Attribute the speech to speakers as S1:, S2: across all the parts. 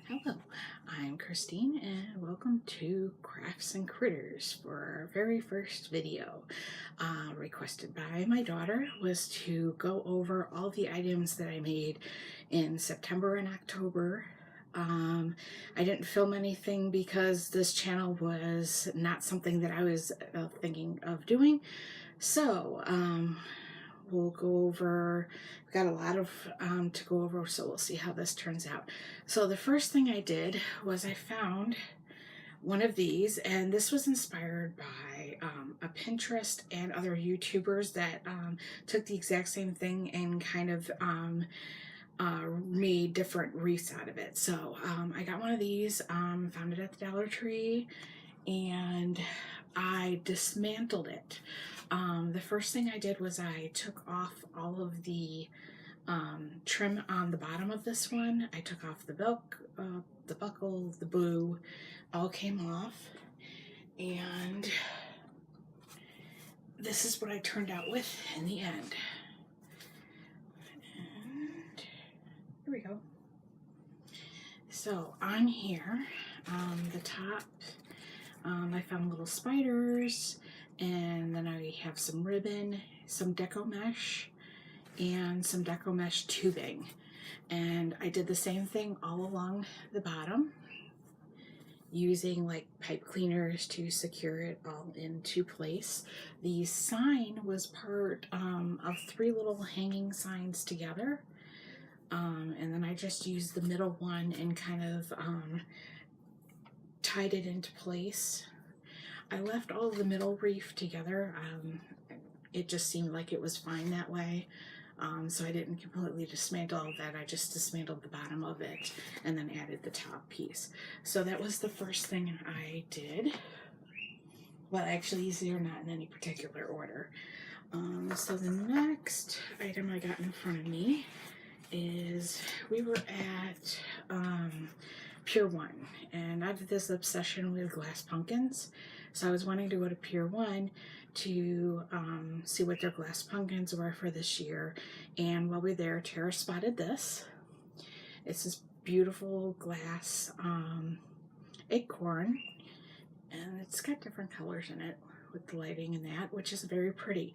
S1: Hello, I'm Christine and welcome to Crafts and Critters for our very first video. Requested by my daughter was to go over all the items that I made in September and October. I didn't film anything because this channel was not something that I was thinking of doing. So, we'll go over, we've got a lot of to go over, so we'll see how this turns out. So the first thing I did was I found one of these, and this was inspired by a Pinterest and other YouTubers that took the exact same thing and kind of made different wreaths out of it. So I got one of these, found it at the Dollar Tree, and I dismantled it. The first thing I did was I took off all of the trim on the bottom of this one. I took off the buckle, the blue, all came off, and this is what I turned out with in the end. And here we go. So on here, the top, I found little spiders, and then I have some ribbon, some deco mesh, and some deco mesh tubing. And I did the same thing all along the bottom, using like pipe cleaners to secure it all into place. The sign was part of 3 little hanging signs together. And then I just used the middle one and kind of tied it into place. I left all of the middle wreath together. It just seemed like it was fine that way. So I didn't completely dismantle all that. I just dismantled the bottom of it and then added the top piece. So that was the first thing I did. Well, actually, these are not in any particular order. So the next item I got in front of me is, we were at Pier 1, and I have this obsession with glass pumpkins. So I was wanting to go to Pier 1 to see what their glass pumpkins were for this year. And while we were there, Tara spotted this. It's this beautiful glass acorn, and it's got different colors in it with the lighting and that, which is very pretty.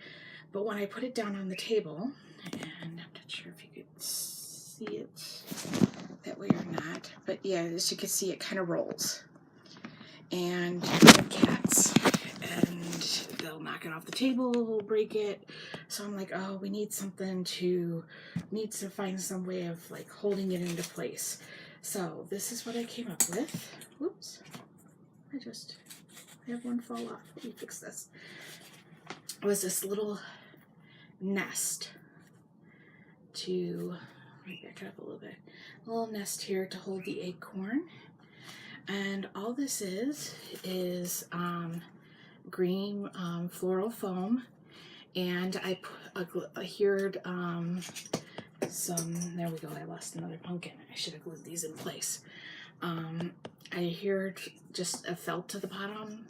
S1: But when I put it down on the table, and I'm not sure if you could see it that way or not, but yeah, as you can see, it kind of rolls. And cats, and they'll knock it off the table, break it. So I'm like, oh, we need something to, needs to find some way of like holding it into place. So this is what I came up with. Whoops, I have one fall off. Let me fix this. It was this little nest to, let me back it up a little bit. A little nest here to hold the acorn. And all this is green floral foam, and I adhered some, there we go, I lost another pumpkin. I should have glued these in place. I adhered just a felt to the bottom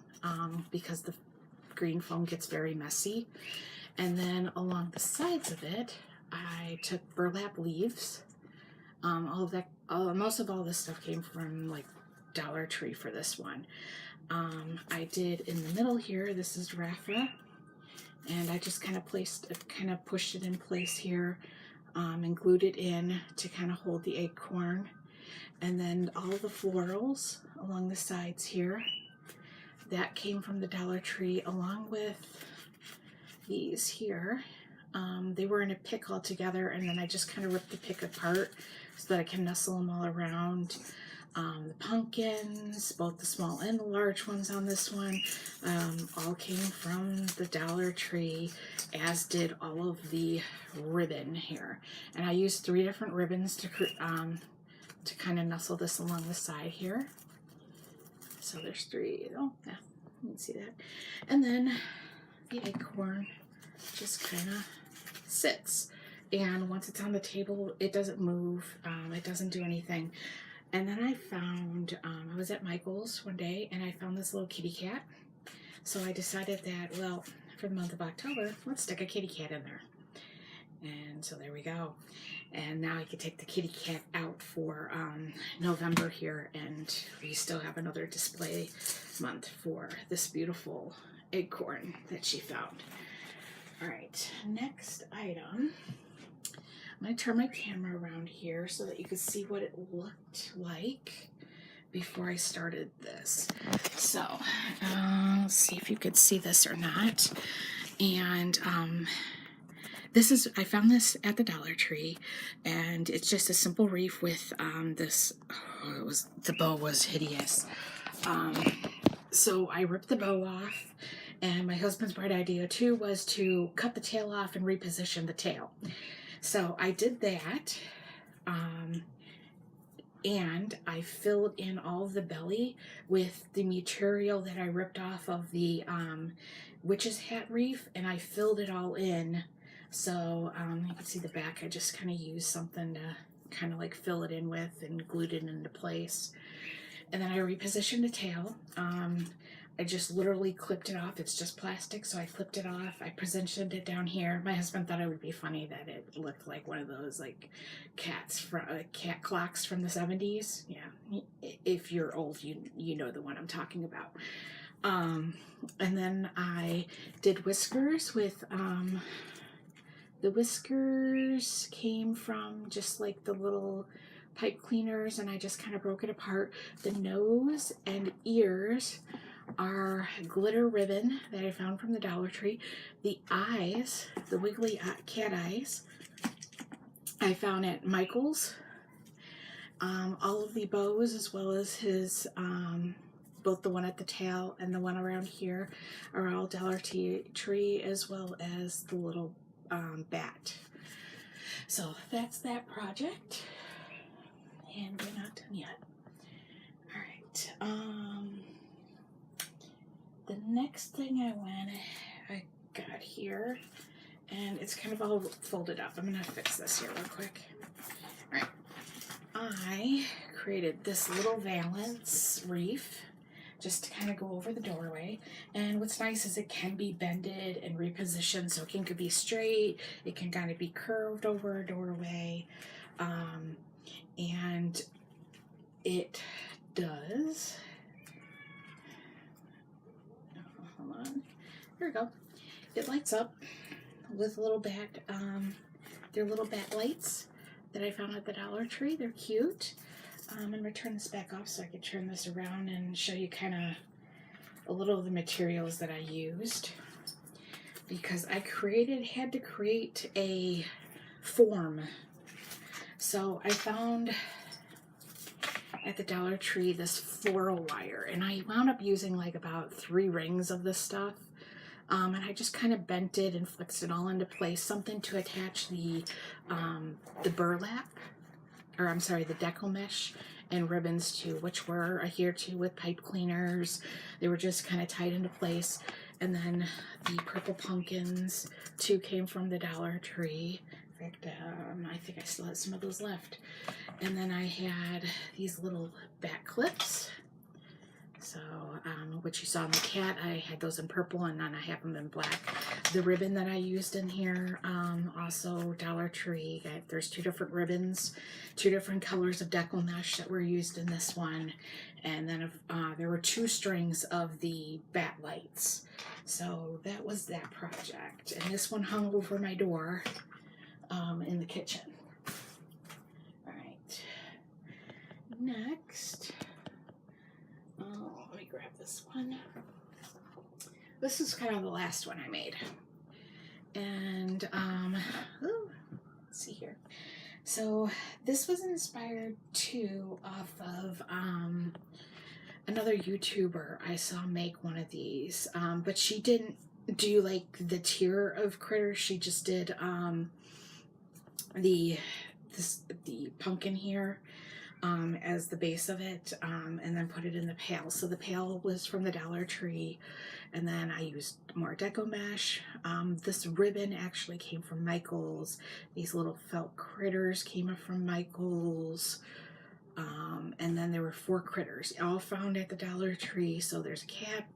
S1: because the green foam gets very messy. And then along the sides of it, I took burlap leaves. All of that, most of all this stuff came from like Dollar Tree for this one. I did in the middle here, this is Rafa, and I just kind of pushed it in place here, and glued it in to kind of hold the acorn. And then all the florals along the sides here, that came from the Dollar Tree, along with these here. They were in a pick all together, and then I just kind of ripped the pick apart so that I can nestle them all around. The pumpkins, both the small and the large ones on this one, all came from the Dollar Tree, as did all of the ribbon here. And I used 3 different ribbons to kind of nestle this along the side here. So there's 3. Oh, yeah, you can see that. And then the acorn just kind of sits. And once it's on the table, it doesn't move. It doesn't do anything. And then I found, I was at Michael's one day, and I found this little kitty cat. So I decided that, well, for the month of October, let's stick a kitty cat in there. And so there we go. And now I can take the kitty cat out for November here, and we still have another display month for this beautiful acorn that she found. All right, next item. I'm going to turn my camera around here so that you can see what it looked like before I started this. So let's see if you could see this or not. And this is, I found this at the Dollar Tree, and it's just a simple wreath with this, the bow was hideous. So I ripped the bow off, and my husband's bright idea too was to cut the tail off and reposition the tail. So I did that, and I filled in all of the belly with the material that I ripped off of the witch's hat wreath, and I filled it all in. So you can see the back. I just kind of used something to kind of like fill it in with and glued it into place. And then I repositioned the tail. I just literally clipped it off. It's just plastic, so I clipped it off. I positioned it down here. My husband thought it would be funny that it looked like one of those like cat clocks from the 70s. Yeah, if you're old, you know the one I'm talking about. And then I did whiskers with the whiskers came from just like the little pipe cleaners, and I just kind of broke it apart. The nose and ears are glitter ribbon that I found from the Dollar Tree. The eyes, the wiggly cat eyes, I found at Michael's. All of the bows, as well as his, both the one at the tail and the one around here, are all Dollar Tree, as well as the little bat. So that's that project, and we're not done yet. All right. The next thing I got here, and it's kind of all folded up. I'm gonna fix this here real quick. All right. I created this little valance wreath just to kind of go over the doorway. And what's nice is it can be bended and repositioned, so it can be straight, it can kind of be curved over a doorway, and it does, hold on, there we go, it lights up with little bat, they're little bat lights that I found at the Dollar Tree. They're cute. I'm going to turn this back off so I can turn this around and show you kind of a little of the materials that I used, because I had to create a form. So I found at the Dollar Tree this floral wire, and I wound up using like about 3 rings of this stuff. And I just kind of bent it and flexed it all into place, something to attach the burlap, or I'm sorry, the deco mesh and ribbons to, which were adhered to with pipe cleaners. They were just kind of tied into place. And then the purple pumpkins too came from the Dollar Tree. In fact, I think I still have some of those left. And then I had these little bat clips. So, what you saw in the cat, I had those in purple, and then I have them in black. The ribbon that I used in here, also Dollar Tree. There's 2 different ribbons, 2 different colors of deco mesh that were used in this one. And then there were 2 strings of the bat lights. So that was that project. And this one hung over my door in the kitchen. All right. Next. Let me grab this one. This is kind of the last one I made. And, let's see here. So this was inspired too off of another YouTuber I saw make one of these. But she didn't do like the tier of critters. She just did the pumpkin here. As the base of it, and then put it in the pail. So the pail was from the Dollar Tree, and then I used more deco mesh. This ribbon actually came from Michael's. These little felt critters came from Michael's. And then there were 4 critters, all found at the Dollar Tree. So there's a cat,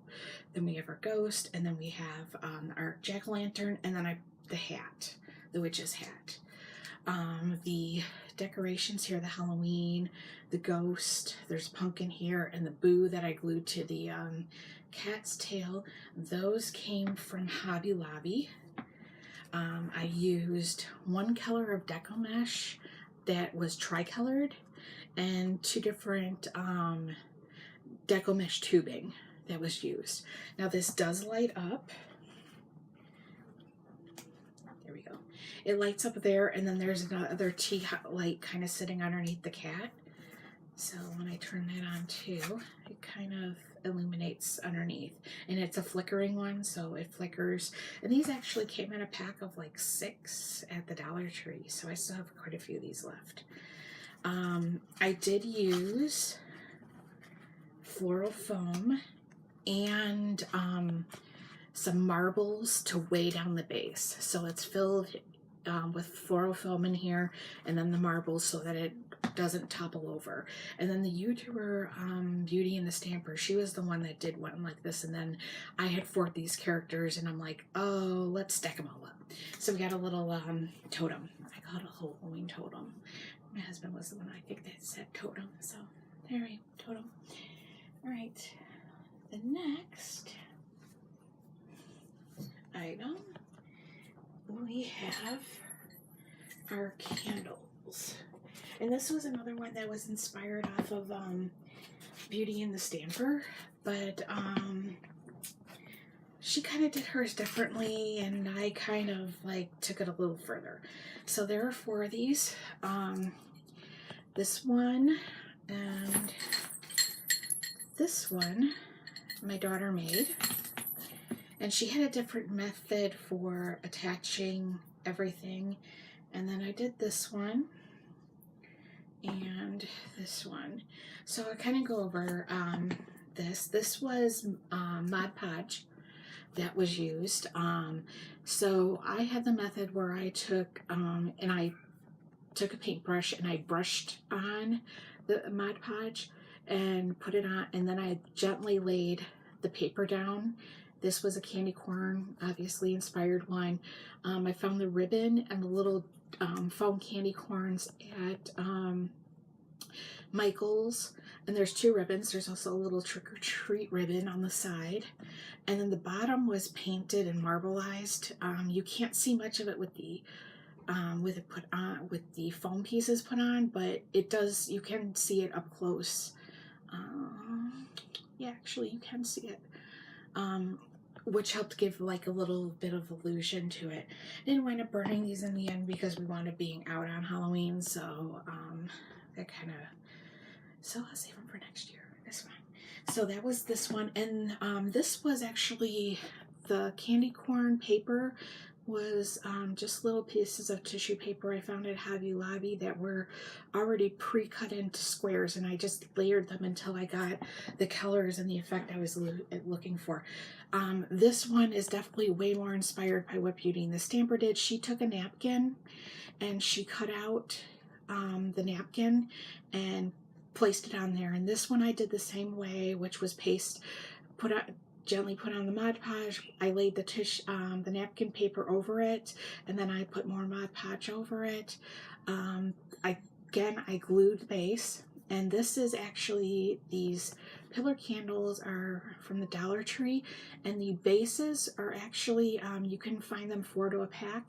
S1: then we have our ghost, and then we have our jack-o'-lantern, and then the hat. the witch's hat. The decorations here, the Halloween, the ghost, there's pumpkin here, and the boo that I glued to the cat's tail, those came from Hobby Lobby. I used one color of Deco Mesh that was tri-colored and 2 different Deco Mesh tubing that was used. Now this does light up. There we go. It lights up there, and then there's another tea light kind of sitting underneath the cat. So when I turn that on too, it kind of illuminates underneath, and it's a flickering one, so it flickers. And these actually came in a pack of like 6 at the Dollar Tree, so I still have quite a few of these left. I did use floral foam and some marbles to weigh down the base, so it's filled with floral foam in here, and then the marbles so that it doesn't topple over. And then the YouTuber Beauty and the Stamper, she was the one that did one like this, and then I had 4 of these characters, and I'm like, oh, let's stack them all up. So we got a little totem. I call it a Halloween totem. My husband was the one, I think, that said totem, so there we go, totem. All right, the next item we have our candles. And this was another one that was inspired off of Beauty and the Stamper, but she kind of did hers differently, and I kind of like took it a little further. So there are 4 of these. This one and this one my daughter made, and she had a different method for attaching everything. And then I did this one and this one. So I kind of go over this. This was Mod Podge that was used. So I had the method where I took a paintbrush and I brushed on the Mod Podge and put it on, and then I gently laid the paper down. This was a candy corn, obviously inspired one. I found the ribbon and the little foam candy corns at Michael's, and there's 2 ribbons. There's also a little trick-or-treat ribbon on the side, and then the bottom was painted and marbleized. You can't see much of it with the with the foam pieces put on, but it does. You can see it up close. Yeah, actually, you can see it. Which helped give like a little bit of illusion to it. I didn't wind up burning these in the end because we wound up being out on Halloween, so that kind of, so I'll save them for next year. This one. So that was this one, and this was actually the candy corn paper was just little pieces of tissue paper I found at Hobby Lobby that were already pre-cut into squares, and I just layered them until I got the colors and the effect I was looking for. This one is definitely way more inspired by what Beauty and the Stamper did. She took a napkin and she cut out the napkin and placed it on there, and this one I did the same way, which was paste, gently put on the Mod Podge. I laid the napkin paper over it, and then I put more Mod Podge over it. I glued the base, and this is actually, these pillar candles are from the Dollar Tree, and the bases are actually, you can find them 4 to a pack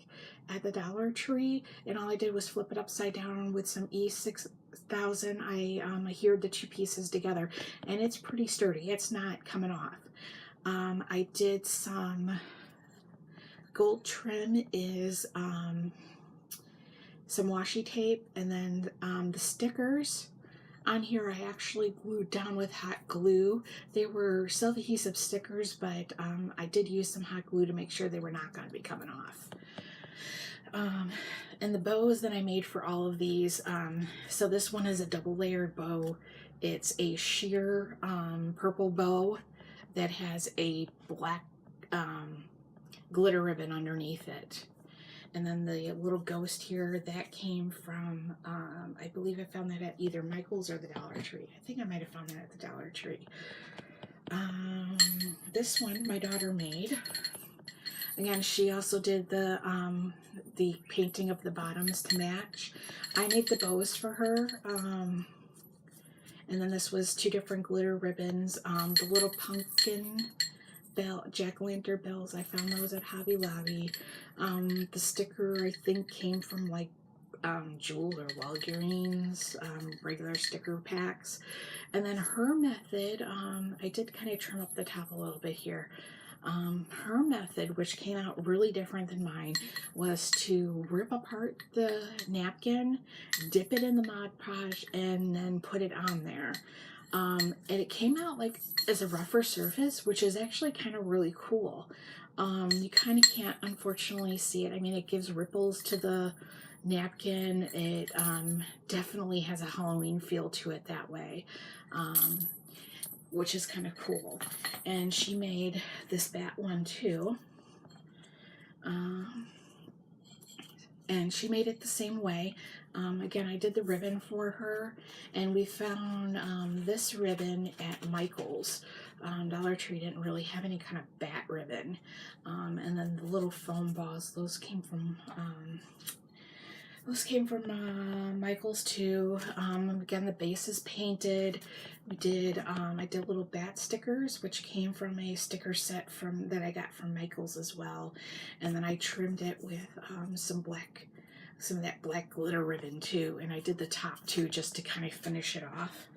S1: at the Dollar Tree, and all I did was flip it upside down with some E6000. I adhered the 2 pieces together, and it's pretty sturdy. It's not coming off. I did some gold trim is some washi tape, and then the stickers on here I actually glued down with hot glue. They were self-adhesive stickers, but I did use some hot glue to make sure they were not going to be coming off. And the bows that I made for all of these, so this one is a double layered bow. It's a sheer purple bow that has a black glitter ribbon underneath it. And then the little ghost here, that came from, I believe I found that at either Michael's or the Dollar Tree. I think I might have found that at the Dollar Tree. This one my daughter made. Again, she also did the painting of the bottoms to match. I made the bows for her. And then this was 2 different glitter ribbons. The little pumpkin bell, jack-o'-lantern bells, I found those at Hobby Lobby. The sticker, I think, came from like Jewel or Walgreens, regular sticker packs. And then her method, I did kind of trim up the top a little bit here. Her method, which came out really different than mine, was to rip apart the napkin, dip it in the Mod Podge, and then put it on there. And it came out like as a rougher surface, which is actually kind of really cool. You kind of can't, unfortunately, see it. I mean, it gives ripples to the napkin. It definitely has a Halloween feel to it that way. Which is kind of cool. And she made this bat one too. And she made it the same way. Again, I did the ribbon for her, and we found this ribbon at Michael's. Dollar Tree didn't really have any kind of bat ribbon. And then the little foam balls, those came from Michael's too. Again, the base is painted. We did, I did little bat stickers, which came from a sticker set that I got from Michael's as well. And then I trimmed it with some of that black glitter ribbon too. And I did the top too, just to kind of finish it off.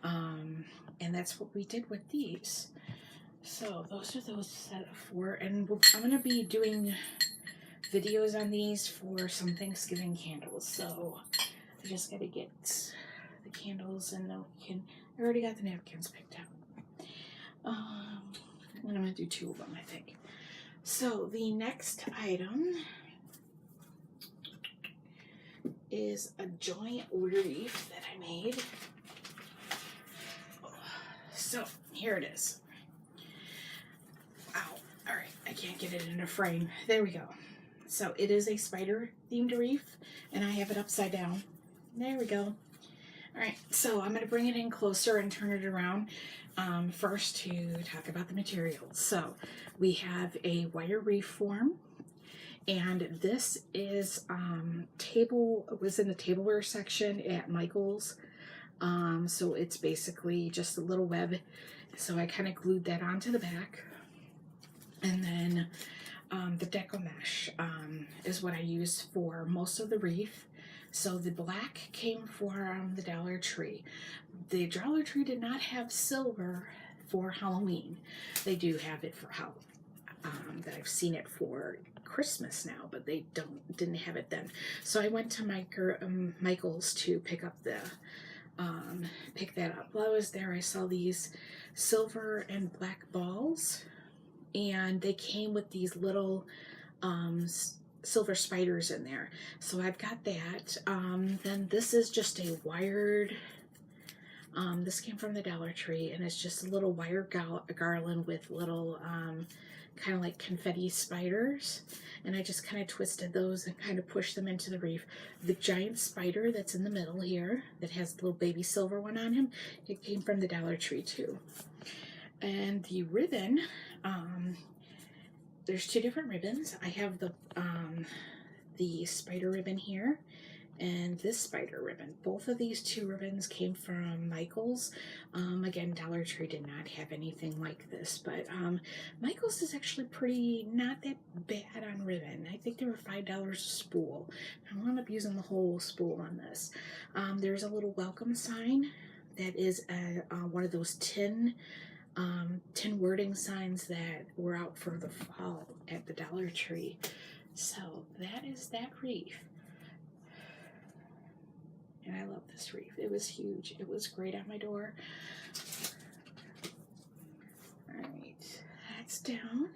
S1: And that's what we did with these. So those are those set of 4. And I'm going to be doing videos on these for some Thanksgiving candles. So I just got to get the candles, and then I already got the napkins picked out. And I'm going to do 2 of them, I think. So the next item is a giant wreath that I made. So here it is. Ow. All right, I can't get it in a frame. There we go. So it is a spider themed wreath, and I have it upside down. There we go. All right, so I'm going to bring it in closer and turn it around. First, to talk about the materials. So we have a wire wreath form, and this is was in the tableware section at Michael's. So it's basically just a little web. So I kind of glued that onto the back, and then the deco mesh is what I used for most of the wreath. So the black came from the Dollar Tree. The Dollar Tree did not have silver for Halloween. They do have it for Halloween. That I've seen it for Christmas now, but they didn't have it then. So I went to Michael's to pick up pick that up. While I was there, I saw these silver and black balls, and they came with these little silver spiders in there. So I've got that. Then this is just a wired, this came from the Dollar Tree, and it's just a little wire garland with little kind of like confetti spiders, and I just kind of twisted those and kind of pushed them into the wreath. The giant spider that's in the middle here that has the little baby silver one on him, it came from the Dollar Tree too. And the ribbon, there's 2 different ribbons. I have the spider ribbon here and this spider ribbon. Both of these 2 ribbons came from Michael's. Again, Dollar Tree did not have anything like this, but Michael's is actually not that bad on ribbon. I think they were $5 a spool. I wound up using the whole spool on this. There's a little welcome sign that is one of those tin wording signs that were out for the fall at the Dollar Tree. So that is that wreath. And I love this wreath. It was huge. It was great on my door. Alright, that's down.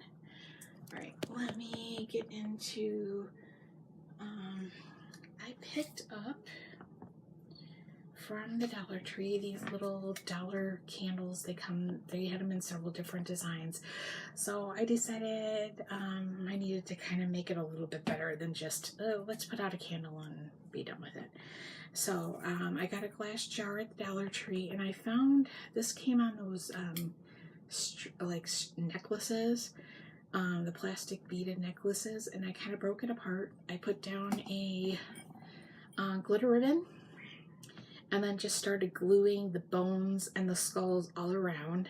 S1: Alright, let me get into, I picked up from the Dollar Tree these little dollar candles. They had them in several different designs. So I decided I needed to kind of make it a little bit better than just, let's put out a candle and be done with it. So I got a glass jar at the Dollar Tree, and I found this came on those like necklaces. the plastic beaded necklaces, and I kind of broke it apart. I put down a glitter ribbon and then just started gluing the bones and the skulls all around.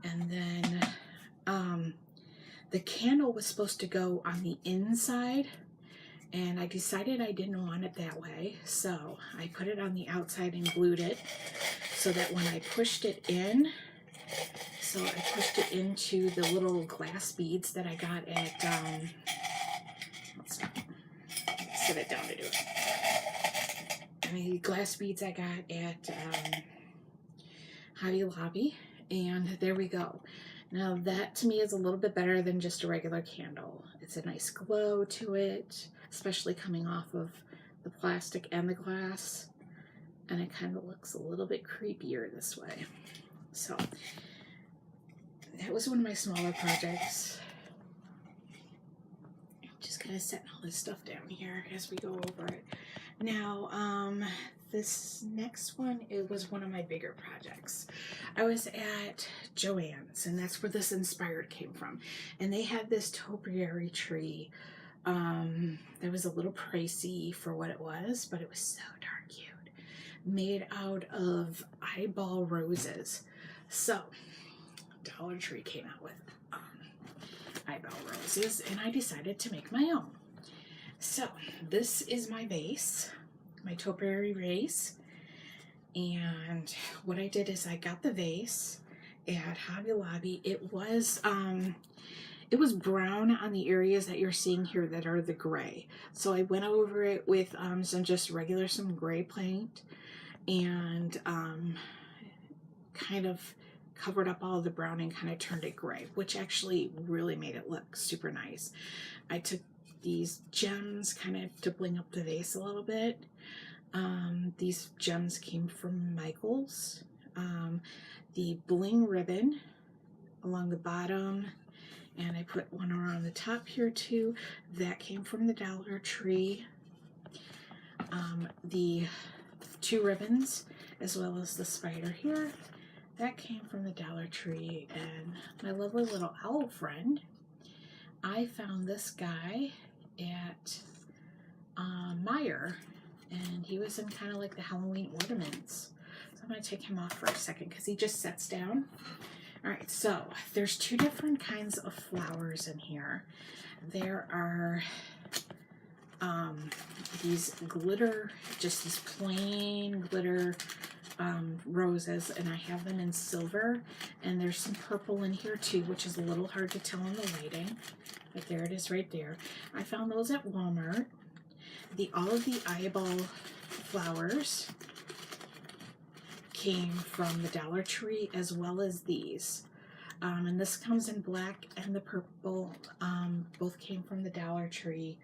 S1: And then the candle was supposed to go on the inside, and I decided I didn't want it that way, so I put it on the outside and glued it so that when I pushed it in, so I pushed it into the little glass beads that I got at, let's set it down to do it. The glass beads I got at Hobby Lobby, and there we go. Now that to me is a little bit better than just a regular candle. It's a nice glow to it, especially coming off of the plastic and the glass, and it kind of looks a little bit creepier this way. So that was one of my smaller projects. Just kind of setting all this stuff down here as we go over it. Now, this next one, it was one of my bigger projects. I was at Joann's, and that's where this inspired came from. And they had this topiary tree that was a little pricey for what it was, but it was so darn cute. Made out of eyeball roses. So, Dollar Tree came out with eyeball roses, and I decided to make my own. So this is my vase, my topiary vase, and what I did is I got the vase at Hobby Lobby. It was brown on the areas that you're seeing here that are the gray. So I went over it with some gray paint, and kind of covered up all the brown and kind of turned it gray, which actually really made it look super nice. I took these gems kind of to bling up the vase a little bit. These gems came from Michaels. The bling ribbon along the bottom, and I put one around the top here too. That came from the Dollar Tree. The two ribbons, as well as the spider here, that came from the Dollar Tree. And my lovely little owl friend, I found this guy at Meijer, and he was in kind of like the Halloween ornaments. So I'm going to take him off for a second because he just sets down. Alright, so there's two different kinds of flowers in here. There are these glitter, just these plain glitter roses, and I have them in silver, and there's some purple in here too, which is a little hard to tell in the lighting. But there it is right there. I found those at Walmart. All of the eyeball flowers came from the Dollar Tree, as well as these. And this comes in black and the purple. Both came from the Dollar Tree.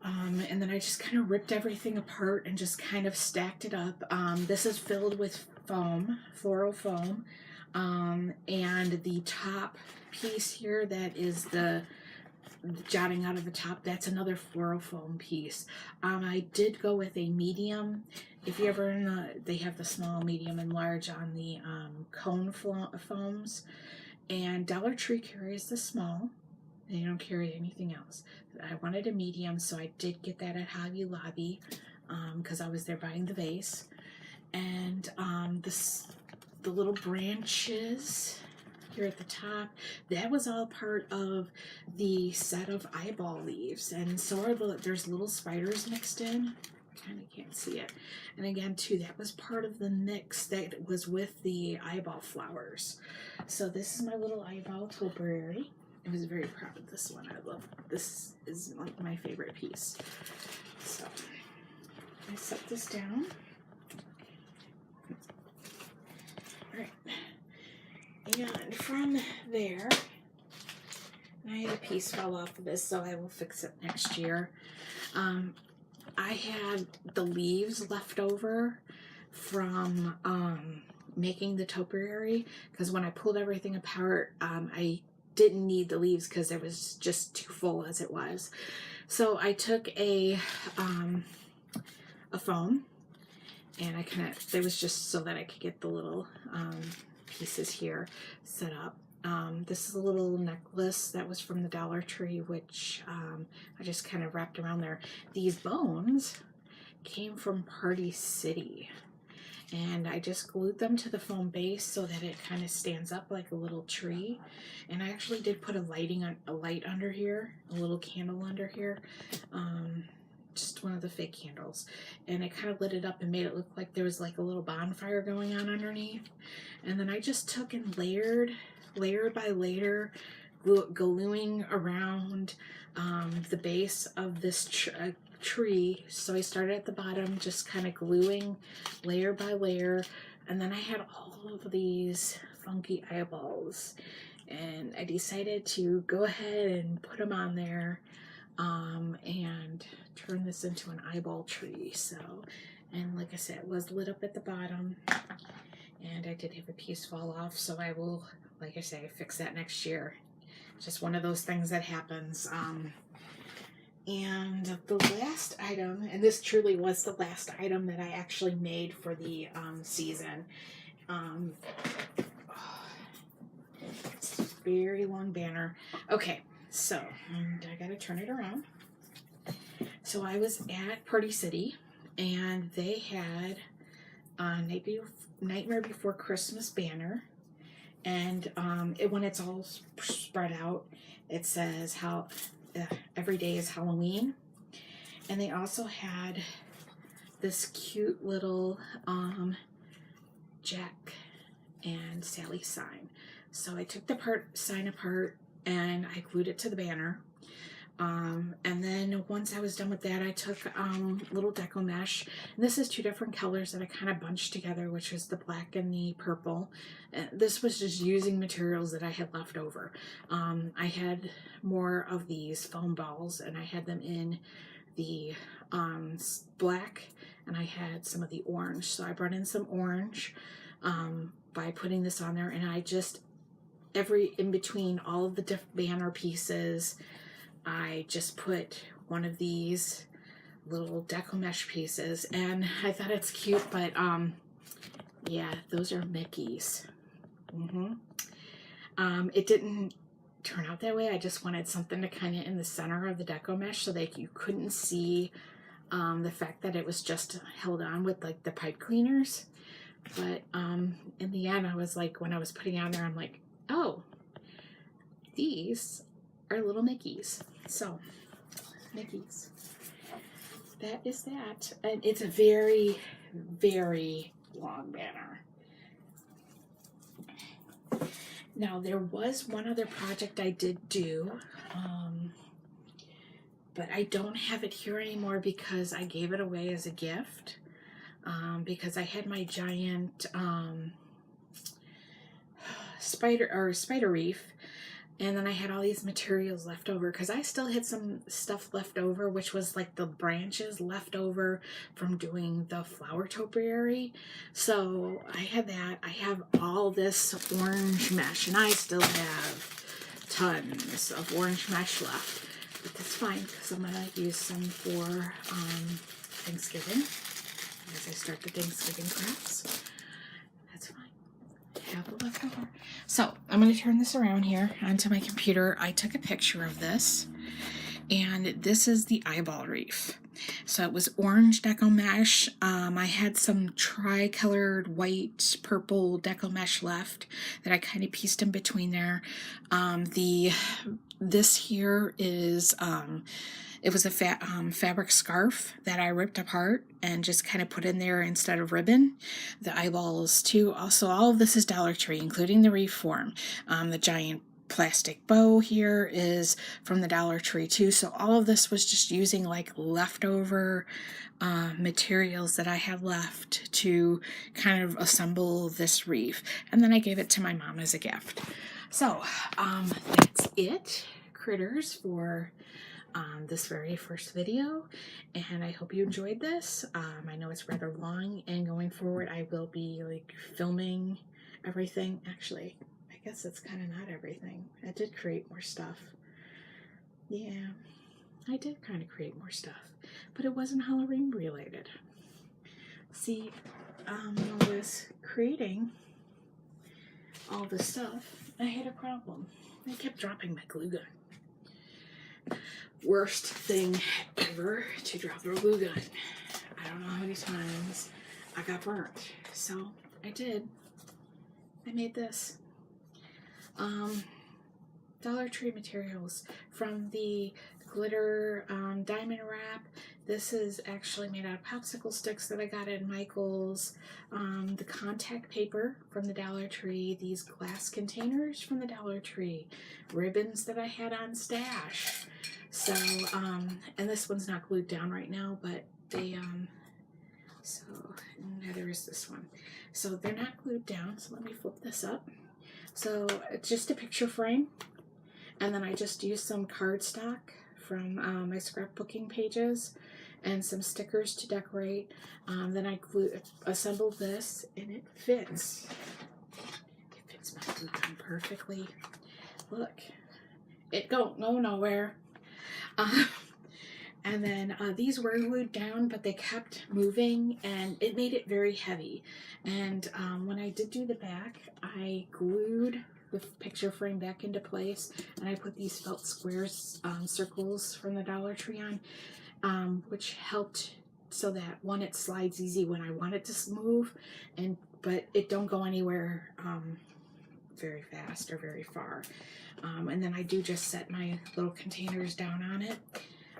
S1: And then I just kind of ripped everything apart and just kind of stacked it up. This is filled with foam, floral foam. And the top piece here, that is the jotting out of the top, that's another floral foam piece. I did go with a medium. If you ever they have the small, medium, and large on the cone foams. And Dollar Tree carries the small. They don't carry anything else. I wanted a medium, so I did get that at Hobby Lobby because I was there buying the vase. And the little branches here at the top, that was all part of the set of eyeball leaves. And so are there's little spiders mixed in. Kind of can't see it. And again, too, that was part of the mix that was with the eyeball flowers. So this is my little eyeball topiary. I was very proud of this one. I love this. Is like my favorite piece. So I set this down. All right. And from there, I had a piece fell off of this, so I will fix it next year. I had the leaves left over from making the topiary, because when I pulled everything apart, I didn't need the leaves because it was just too full as it was. So I took a foam, and it was just so that I could get the little pieces here set up. This is a little necklace that was from the Dollar Tree, which I just kind of wrapped around there. These bones came from Party City, and I just glued them to the foam base so that it kind of stands up like a little tree. And I actually did put a light under here, a little candle under here, just one of the fake candles, and it kind of lit it up and made it look like there was like a little bonfire going on underneath. And then I just took and layer by layer, gluing around the base of this tree. So I started at the bottom, just kind of gluing layer by layer, and then I had all of these funky eyeballs, and I decided to go ahead and put them on there and turn this into an eyeball tree. So, and like I said, it was lit up at the bottom, and I did have a piece fall off, so I will, like I say, fix that next year. Just one of those things that happens. And the last item, and this truly was the last item that I actually made for the season. It's a very long banner. Okay, so I gotta turn it around. So I was at Party City, and they had Nightmare Before Christmas banner, and when it's all spread out, it says how every day is Halloween. And they also had this cute little Jack and Sally sign. So I took the sign apart and I glued it to the banner. And then once I was done with that, I took little deco mesh. And this is two different colors that I kind of bunched together, which is the black and the purple. This was just using materials that I had left over. I had more of these foam balls, and I had them in the black, and I had some of the orange. So I brought in some orange by putting this on there, and I just, in between all of the banner pieces, I just put one of these little deco mesh pieces, and I thought it's cute, but yeah, those are Mickeys. It didn't turn out that way. I just wanted something to kind of in the center of the deco mesh so that you couldn't see the fact that it was just held on with like the pipe cleaners. But in the end, I was like, when I was putting it on there, I'm like, oh, these are little Mickeys. So, Mickeys. That is that. And it's a very, very long banner. Now, there was one other project I did do, but I don't have it here anymore because I gave it away as a gift. Because I had my giant spider reef, and then I had all these materials left over because I still had some stuff left over, which was like the branches left over from doing the flower topiary. So I had that. I have all this orange mesh, and I still have tons of orange mesh left, but that's fine because I'm gonna use some for Thanksgiving as I start the Thanksgiving crafts. That's fine. Have the leftover. So I'm going to turn this around here onto my computer. I took a picture of this, and this is the eyeball reef. So it was orange deco mesh. I had some tri-colored white, purple deco mesh left that I kind of pieced in between there. This here is it was a fabric scarf that I ripped apart and just kind of put in there instead of ribbon. The eyeballs too. Also, all of this is Dollar Tree, including the reef form. The giant plastic bow here is from the Dollar Tree too. So all of this was just using like leftover materials that I have left to kind of assemble this reef. And then I gave it to my mom as a gift. So that's it, critters, for this very first video, and I hope you enjoyed this. I know it's rather long, and going forward I will be like filming everything. Actually, I guess it's kind of not everything. I did create more stuff. Yeah, I did kind of create more stuff, but it wasn't Halloween related. See, I was creating all this stuff, I had a problem. I kept dropping my glue gun. Worst thing ever to drop a glue gun. I don't know how many times I got burnt. So I did. I made this. Dollar Tree materials from the glitter diamond wrap. This is actually made out of popsicle sticks that I got at Michael's. The contact paper from the Dollar Tree. These glass containers from the Dollar Tree. Ribbons that I had on stash. So, and this one's not glued down right now, but they, so now there is this one. So they're not glued down, so let me flip this up. So it's just a picture frame. And then I just used some cardstock from my scrapbooking pages and some stickers to decorate. Then I assembled this, and it fits. It fits my glue gun perfectly. Look, it don't go nowhere. And then these were glued down, but they kept moving, and it made it very heavy. And when I did do the back, I glued the picture frame back into place, and I put these felt squares, circles from the Dollar Tree on, which helped so that one, it slides easy when I want it to move, but it don't go anywhere very fast or very far. And then I do just set my little containers down on it.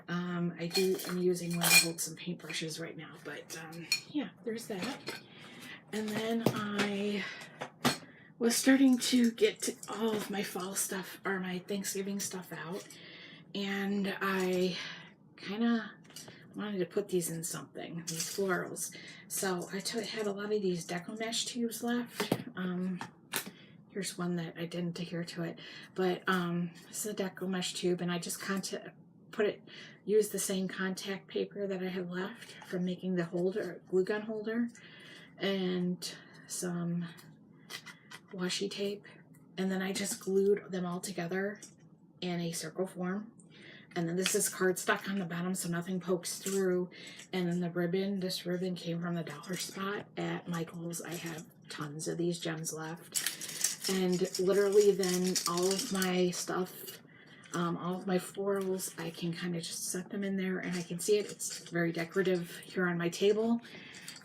S1: I'm using one to hold some paintbrushes right now, but yeah, there's that. And then I was starting to get all of my fall stuff, or my Thanksgiving stuff out, and I kind of wanted to put these in something, these florals. So I had a lot of these Deco Mesh tubes left. Here's one that I didn't adhere to it, but this is a Deco Mesh tube, and I just used the same contact paper that I had left from making the holder, glue gun holder, and some washi tape, and then I just glued them all together in a circle form. And then this is cardstock on the bottom so nothing pokes through. And then the ribbon, this ribbon came from the Dollar Spot at Michael's. I have tons of these gems left. And literally then all of my stuff, all of my florals, I can kind of just set them in there, and I can see it. It's very decorative here on my table,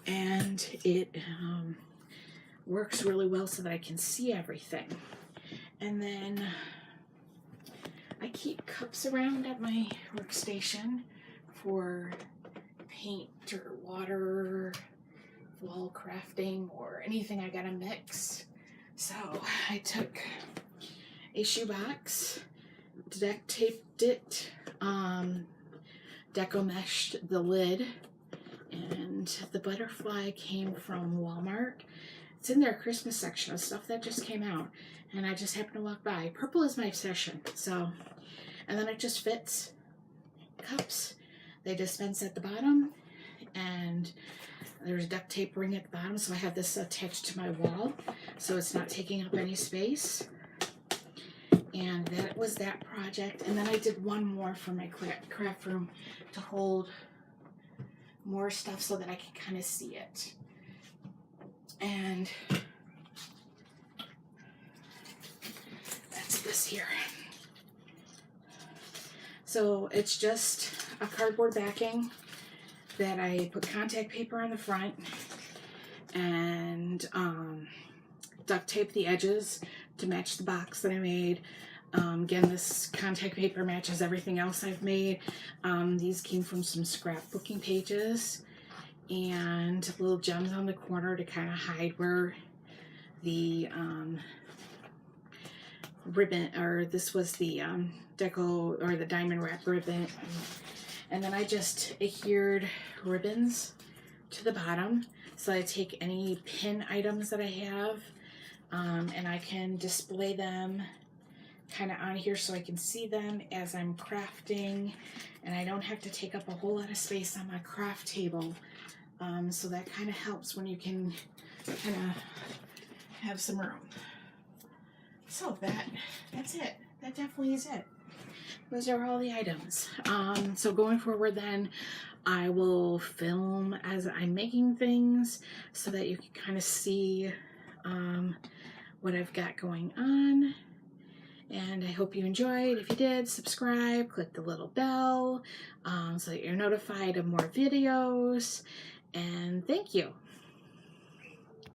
S1: and it works really well so that I can see everything. And then I keep cups around at my workstation for paint or water, wall crafting, or anything I gotta mix. So I took a shoebox, duct taped it, Deco meshed the lid, and the butterfly came from Walmart. It's in their Christmas section of stuff that just came out, and I just happened to walk by. Purple is my obsession, so, and then it just fits cups. They dispense at the bottom, and there's duct tape ring at the bottom, so I have this attached to my wall, so it's not taking up any space. And that was that project. And then I did one more for my craft room to hold more stuff so that I can kind of see it. And that's this here. So it's just a cardboard backing that I put contact paper on the front and duct tape the edges to match the box that I made. Again, this contact paper matches everything else I've made. These came from some scrapbooking pages, and little gems on the corner to kind of hide where the ribbon, or this was the deco, or the diamond wrap ribbon. And then I just adhered ribbons to the bottom, so I take any pin items that I have, and I can display them kind of on here so I can see them as I'm crafting, and I don't have to take up a whole lot of space on my craft table. So that kind of helps when you can kind of have some room. So that's it. That definitely is it. Those are all the items. So going forward then, I will film as I'm making things so that you can kind of see what I've got going on. And I hope you enjoyed. If you did, subscribe, click the little bell so that you're notified of more videos. And thank you.